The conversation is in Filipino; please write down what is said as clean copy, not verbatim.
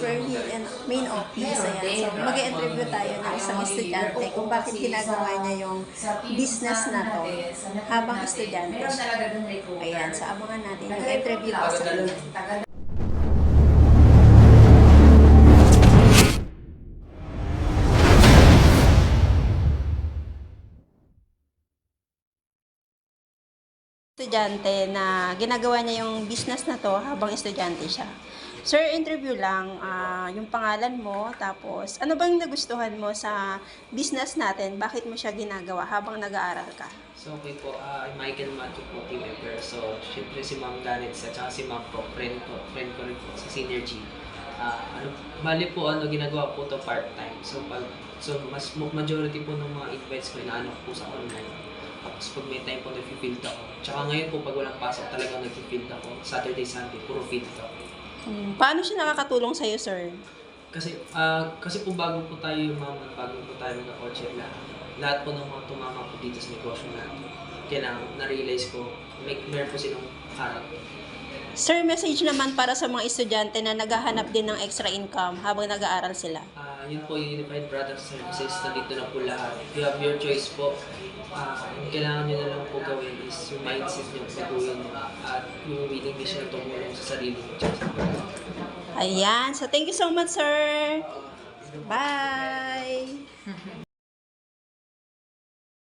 we're here in main office. Ayan. So, mag-interview tayo ng isang estudyante kung bakit ginagawa niya yung business na to habang estudyante siya. Ayan, so abangan natin yung interview ko sa kanya. Estudyante na ginagawa niya yung business na to habang estudyante siya. Sir, interview lang, yung pangalan mo, tapos ano bang nagustuhan mo sa business natin? Bakit mo siya ginagawa habang nag-aaral ka? So, okay po, Michael Matthew po, team member. So, syempre si Ma'am Danitz at saka si Ma'am po, friend ko rin po sa Synergy. Bali po, ginagawa po to part-time. So, majority po ng mga invites ko, inaano ko po sa online. Tapos pag may time po, nag-field ako. Tsaka ngayon po, pag walang pasok, talagang nag-field ako. Saturday, Sunday, puro field ako. Paano siya nakakatulong sa'yo, sir? Kasi po bago po tayo mag-coach lahat po ng mga tumama po dito sa negosyo natin. Kaya na-realize ko, meron po silang harap. Sir, message naman para sa mga estudyante na naghahanap din ng extra income habang nag-aaral sila. Yun po yung Unified Product Services, nandito na po lahat. You have your choice po. Ang kailangan nyo na lang po gawin is yung mindset nyo, baguhin nyo, at yung willingness nyo tumulong sa sarili nyo. Ayan. So, thank you so much, sir. Bye!